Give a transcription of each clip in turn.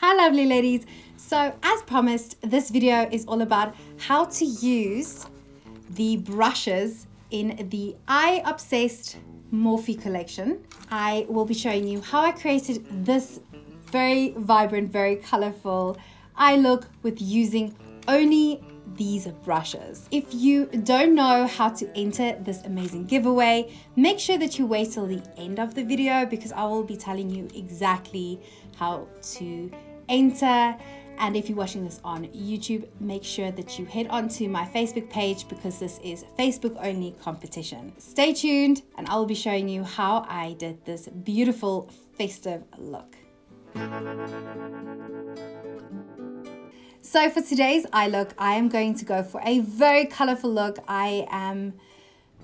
Hi lovely ladies. So as promised, this video is all about how to use the brushes in the Eye Obsessed Morphe collection. I will be showing you how I created this very vibrant, very colorful eye look with using only these brushes. If you don't know how to enter this amazing giveaway, make sure that you wait till the end of the video because I will be telling you exactly how to enter. And if you're watching this on YouTube, make sure that you head on to my Facebook page because this is Facebook only competition. Stay tuned and I will be showing you how I did this beautiful festive look. So for today's eye look, I am going to go for a very colorful look. I am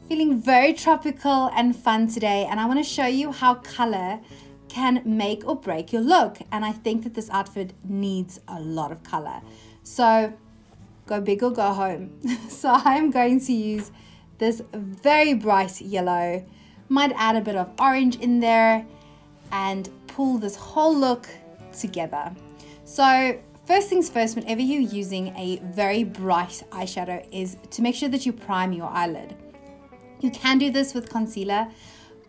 feeling very tropical and fun today, and I want to show you how color can make or break your look. And I think that this outfit needs a lot of color. So go big or go home. So I'm going to use this very bright yellow, might add a bit of orange in there and pull this whole look together. So first things first, whenever you're using a very bright eyeshadow, is to make sure that you prime your eyelid. You can do this with concealer,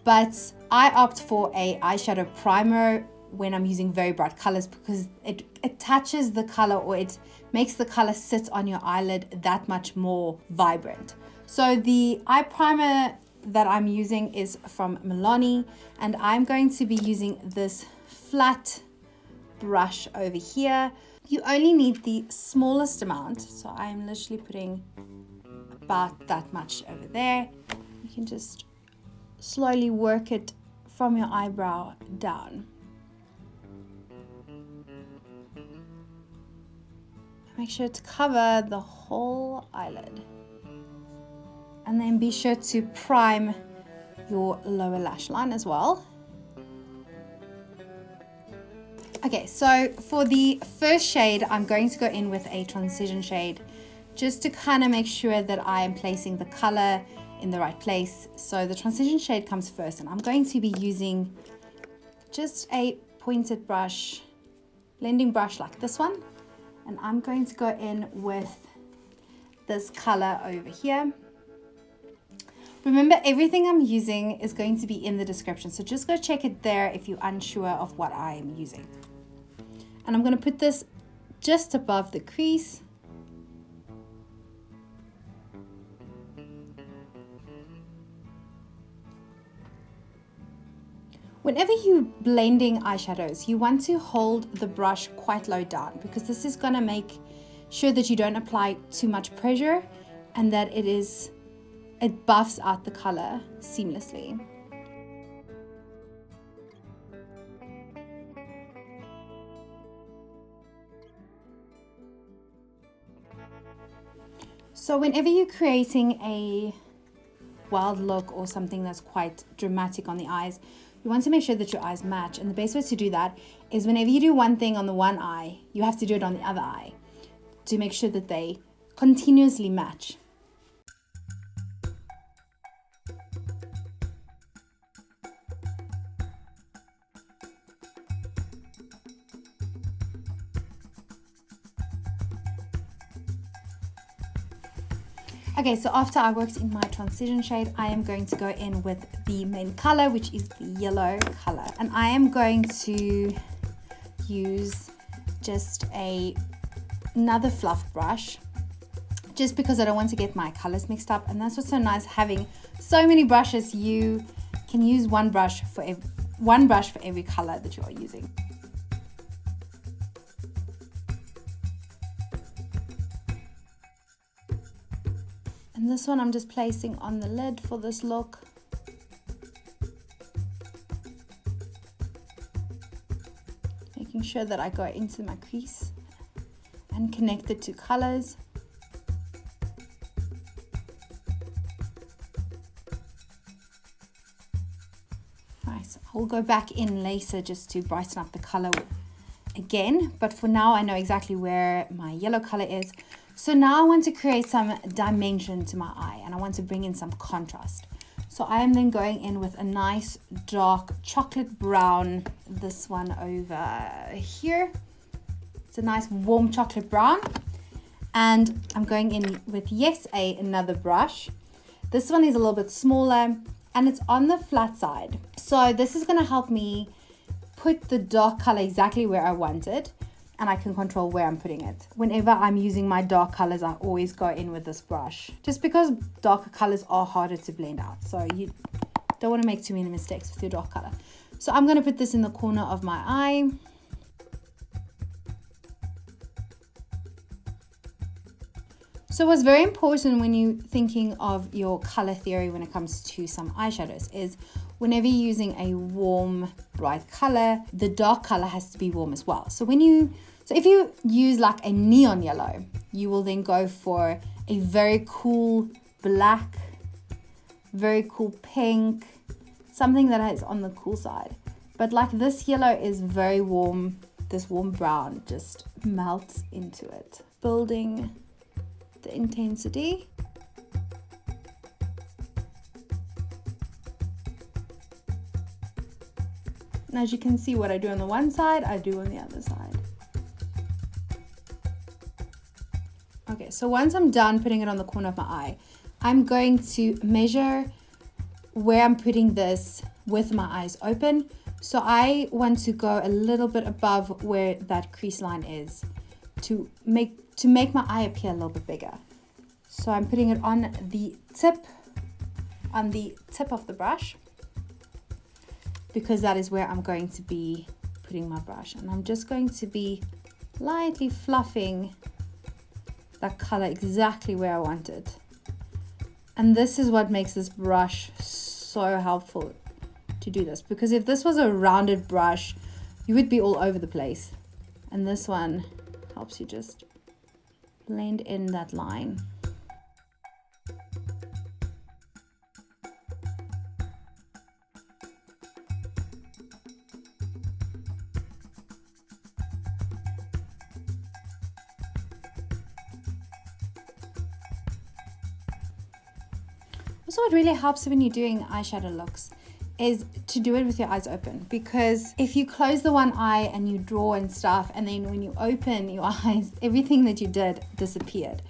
but I opt for a eyeshadow primer when I'm using very bright colors because it attaches the color, or it makes the color sit on your eyelid that much more vibrant. So the eye primer that I'm using is from Milani, and I'm going to be using this flat brush over here. You only need the smallest amount, so I'm literally putting about that much over there. You can just slowly work it from your eyebrow down. Make sure to cover the whole eyelid. And then be sure to prime your lower lash line as well. Okay, so for the first shade, I'm going to go in with a transition shade just to kind of make sure that I am placing the color in the right place. So the transition shade comes first, and I'm going to be using just a pointed brush, blending brush like this one. And I'm going to go in with this color over here. Remember, everything I'm using is going to be in the description, so just go check it there if you're unsure of what I am using. And I'm going to put this just above the crease. Whenever you're blending eyeshadows, you want to hold the brush quite low down because this is going to make sure that you don't apply too much pressure and that it buffs out the color seamlessly. So whenever you're creating a wild look or something that's quite dramatic on the eyes, you want to make sure that your eyes match. And the best way to do that is whenever you do one thing on the one eye, you have to do it on the other eye to make sure that they continuously match. Okay, so after I worked in my transition shade, I am going to go in with the main color, which is the yellow color. And I am going to use just another fluff brush, just because I don't want to get my colors mixed up. And that's what's so nice, having so many brushes. You can use one brush for every color that you are using. And this one I'm just placing on the lid for this look. Making sure that I go into my crease and connect the two colors. Nice. I'll go back in later just to brighten up the color again, but for now I know exactly where my yellow color is. So now I want to create some dimension to my eye, and I want to bring in some contrast. So I am then going in with a nice dark chocolate brown, this one over here. It's a nice warm chocolate brown. And I'm going in with another brush. This one is a little bit smaller and it's on the flat side. So this is gonna help me put the dark color exactly where I want it, and I can control where I'm putting it. Whenever I'm using my dark colors, I always go in with this brush, just because darker colors are harder to blend out. So you don't want to make too many mistakes with your dark color. So I'm going to put this in the corner of my eye. So what's very important when you're thinking of your color theory when it comes to some eyeshadows is whenever you're using a warm, bright color, the dark color has to be warm as well. So if you use like a neon yellow, you will then go for a very cool black, very cool pink, something that is on the cool side. But like this yellow is very warm, this warm brown just melts into it, building the intensity. And as you can see, what I do on the one side, I do on the other side. Okay, so once I'm done putting it on the corner of my eye, I'm going to measure where I'm putting this with my eyes open. So I want to go a little bit above where that crease line is to make my eye appear a little bit bigger. So I'm putting it on the tip of the brush, because that is where I'm going to be putting my brush. And I'm just going to be lightly fluffing that color exactly where I want it. And this is what makes this brush so helpful to do this, because if this was a rounded brush, you would be all over the place. And this one helps you just blend in that line. Also, what really helps when you're doing eyeshadow looks is to do it with your eyes open, because if you close the one eye and you draw and stuff, and then when you open your eyes, everything that you did disappeared.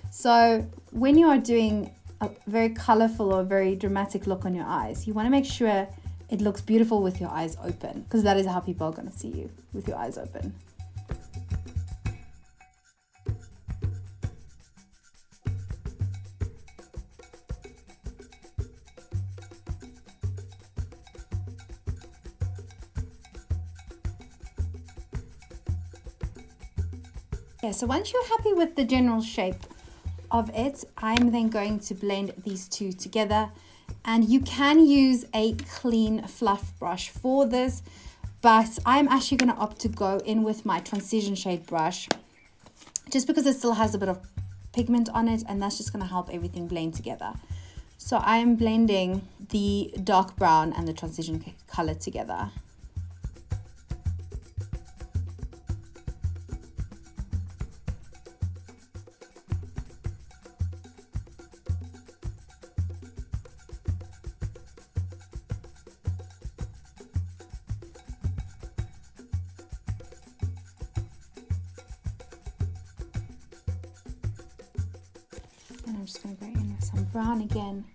So when you are doing a very colorful or very dramatic look on your eyes, you want to make sure it looks beautiful with your eyes open, because that is how people are going to see you, with your eyes open. Okay, so once you're happy with the general shape of it, I'm then going to blend these two together. And you can use a clean fluff brush for this, but I'm actually going to opt to go in with my transition shade brush, just because it still has a bit of pigment on it, and that's just going to help everything blend together. So I'm blending the dark brown and the transition color together. And I'm just going to go in with some brown again.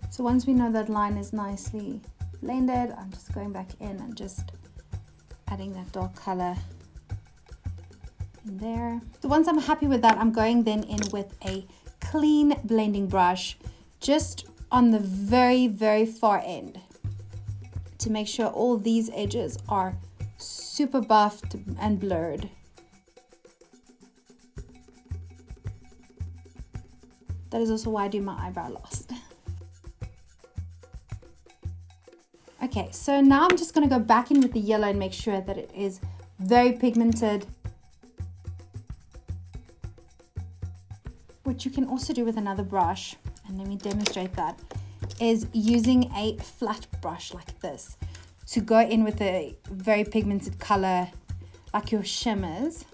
So once we know that line is nicely blended, I'm just going back in and just adding that dark color in there. So once I'm happy with that, I'm going then in with a clean blending brush just on the very, very far end to make sure all these edges are super buffed and blurred. That is also why I do my eyebrow last. Okay, so now I'm just going to go back in with the yellow and make sure that it is very pigmented. What you can also do with another brush, and let me demonstrate that, is using a flat brush like this to go in with a very pigmented color like your shimmers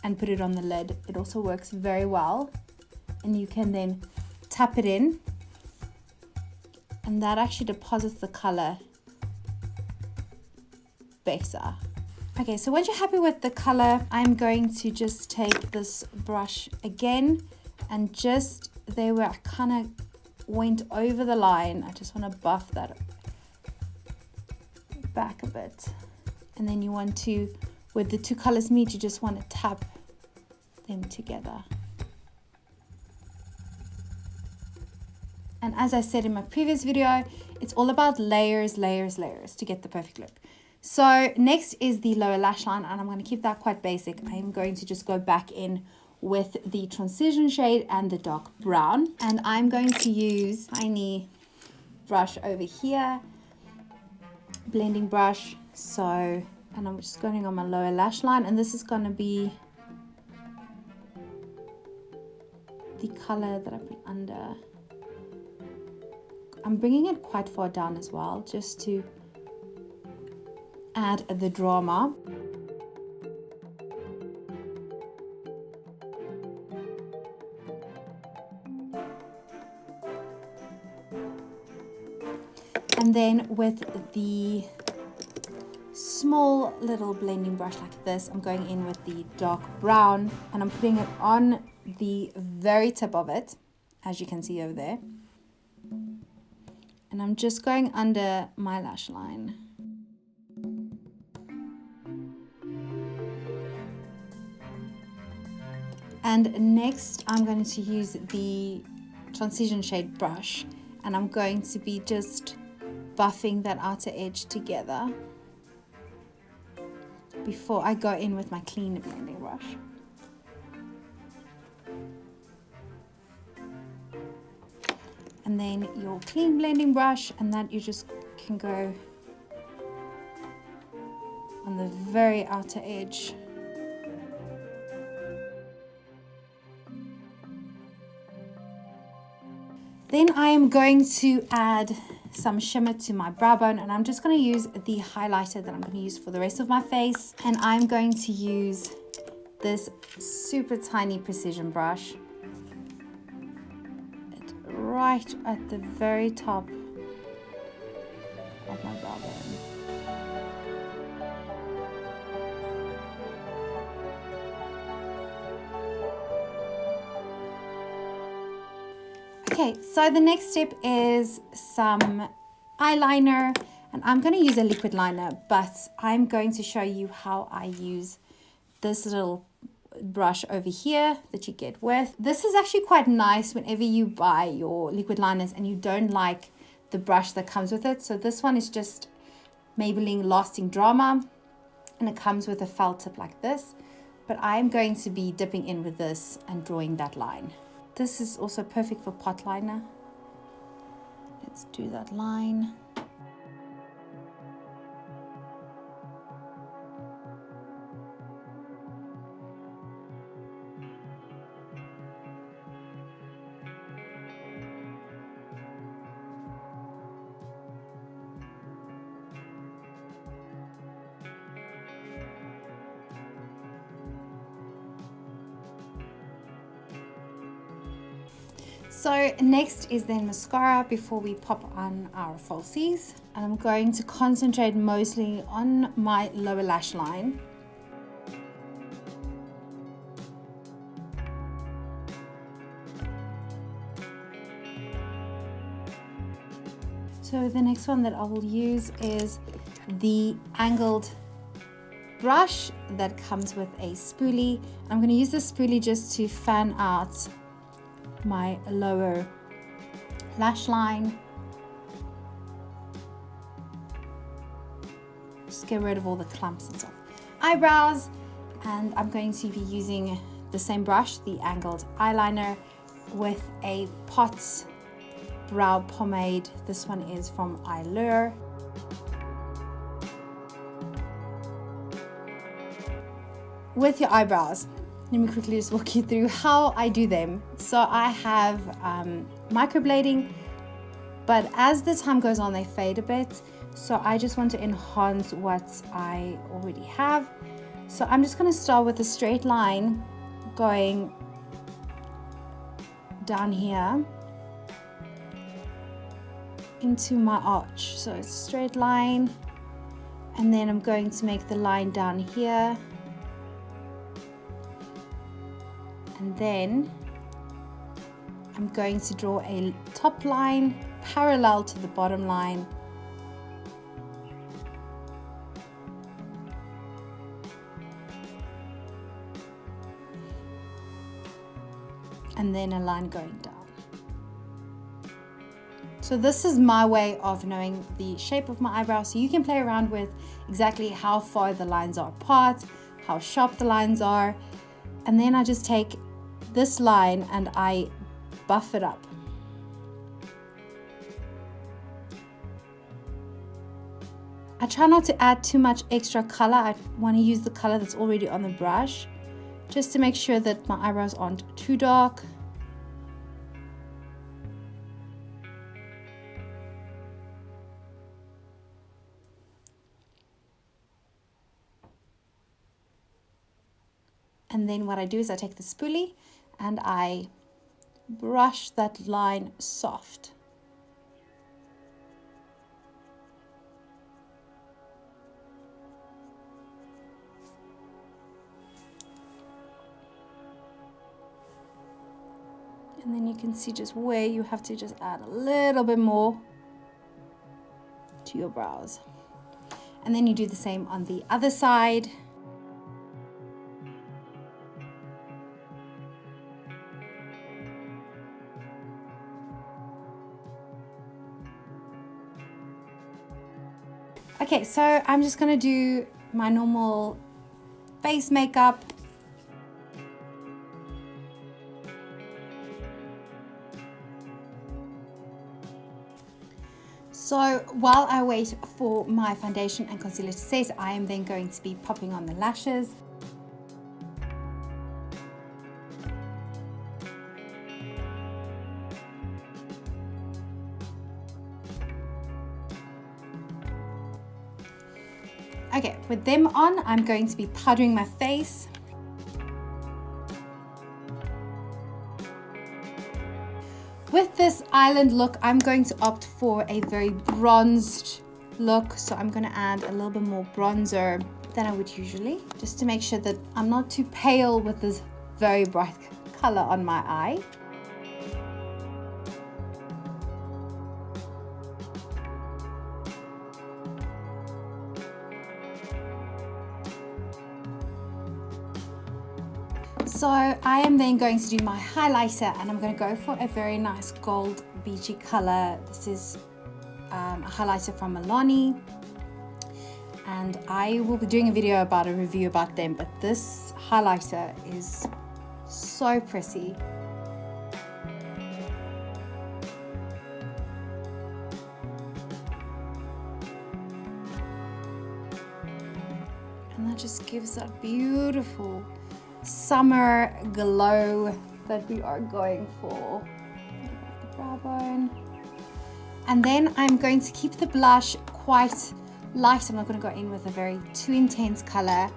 and put it on the lid. It also works very well, and you can then tap it in, and that actually deposits the color better. Okay, so once you're happy with the color, I'm going to just take this brush again and just there where I kind of went over the line, I just want to buff that back a bit. And then you want to, where the two colors meet, you just want to tap them together. And as I said in my previous video, it's all about layers, layers, layers to get the perfect look. So next is the lower lash line, and I'm going to keep that quite basic. I am going to just go back in with the transition shade and the dark brown. And I'm going to use a tiny brush over here, blending brush. So, and I'm just going on my lower lash line, and this is going to be the color that I put under. I'm bringing it quite far down as well, just to add the drama. And then with the small little blending brush like this, I'm going in with the dark brown and I'm putting it on the very tip of it, as you can see over there. And I'm just going under my lash line. And next I'm going to use the transition shade brush and I'm going to be just buffing that outer edge together before I go in with my clean blending brush. And then your clean blending brush, and that you just can go on the very outer edge. Then I am going to add some shimmer to my brow bone, and I'm just going to use the highlighter that I'm going to use for the rest of my face. And I'm going to use this super tiny precision brush right at the very top of my brow bone. Okay, so the next step is some eyeliner, and I'm going to use a liquid liner, but I'm going to show you how I use this little brush over here that you get with. This is actually quite nice whenever you buy your liquid liners and you don't like the brush that comes with it. So this one is just Maybelline Lasting Drama, and it comes with a felt tip like this, but I'm going to be dipping in with this and drawing that line. This is also perfect for pot liner. Let's do that line. So next is then mascara before we pop on our falsies. And I'm going to concentrate mostly on my lower lash line. So the next one that I will use is the angled brush that comes with a spoolie. I'm going to use this spoolie just to fan out my lower lash line. Just get rid of all the clumps and stuff. Eyebrows, and I'm going to be using the same brush, the angled eyeliner, with a pot brow pomade. This one is from Eyelure. With your eyebrows, let me quickly just walk you through how I do them. So I have microblading, but as the time goes on, they fade a bit. So I just want to enhance what I already have. So I'm just going to start with a straight line going down here into my arch. So it's a straight line, And then I'm going to make the line down here. And then I'm going to draw a top line parallel to the bottom line. And then a line going down. So this is my way of knowing the shape of my eyebrow. So you can play around with exactly how far the lines are apart, how sharp the lines are. And then I just take this line and I buff it up. I try not to add too much extra color. I want to use the color that's already on the brush, just to make sure that my eyebrows aren't too dark. And then what I do is I take the spoolie and I brush that line soft. And then you can see just where you have to just add a little bit more to your brows. And then you do the same on the other side. Okay, so I'm just gonna do my normal face makeup. So while I wait for my foundation and concealer to set, I am then going to be popping on the lashes. Okay, with them on, I'm going to be powdering my face. With this island look, I'm going to opt for a very bronzed look. So I'm going to add a little bit more bronzer than I would usually, just to make sure that I'm not too pale with this very bright color on my eye. So I am then going to do my highlighter, and I'm going to go for a very nice gold beachy color. This is a highlighter from Milani, and I will be doing a video about a review about them, but this highlighter is so pretty. And that just gives that beautiful summer glow that we are going for. The brow bone. And then I'm going to keep the blush quite light. I'm not going to go in with a very too intense color.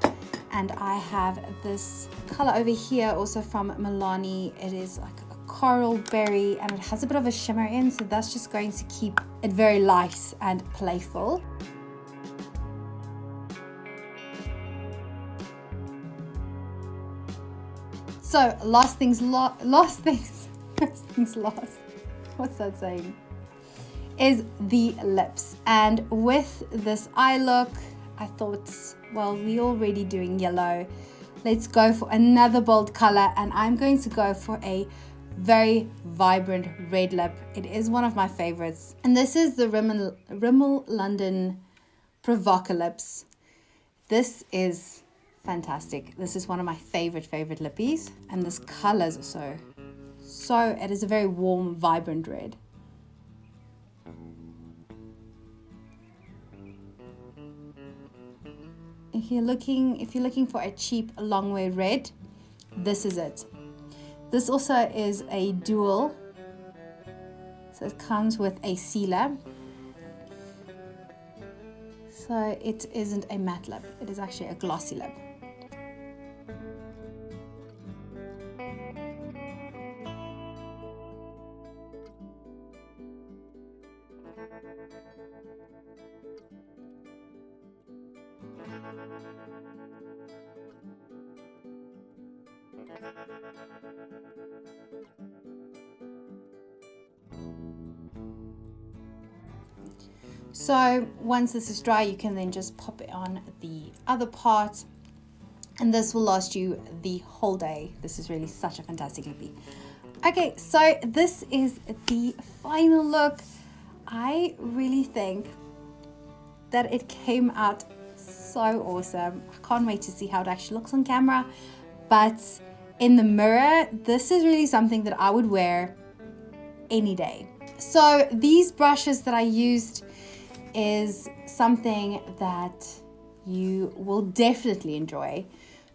And I have this color over here also from Milani. It is like a coral berry and it has a bit of a shimmer in, so that's just going to keep it very light and playful. So last things last, what's that saying? Is the lips. And with this eye look, I thought, well, we're already doing yellow. Let's go for another bold color, and I'm going to go for a very vibrant red lip. It is one of my favorites. And this is the Rimmel London Provacalips. This is fantastic. This is one of my favorite lippies, and this color is so it is a very warm, vibrant red. If you're looking for a cheap long wear red, this is it. This also is a dual, so it comes with a sealer. So it isn't a matte lip, it is actually a glossy lip. So once this is dry, you can then just pop it on the other part, and this will last you the whole day. This is really such a fantastic lippy. Okay, so this is the final look. I really think that it came out so awesome. I can't wait to see how it actually looks on camera, but in the mirror, this is really something that I would wear any day. So these brushes that I used is something that you will definitely enjoy.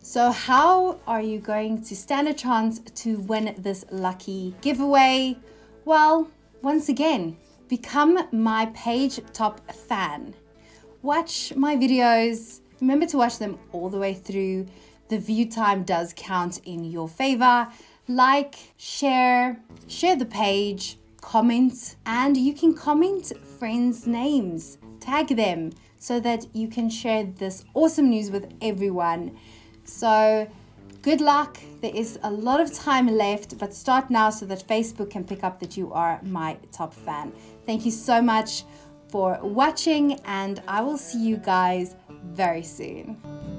So how are you going to stand a chance to win this lucky giveaway? Well, once again, become my page top fan. Watch my videos. Remember to watch them all the way through. The view time does count in your favor. Like, share the page, comment, and you can comment friends' names. Tag them so that you can share this awesome news with everyone. So good luck. There is a lot of time left, but start now so that Facebook can pick up that you are my top fan. Thank you so much for watching, and I will see you guys very soon.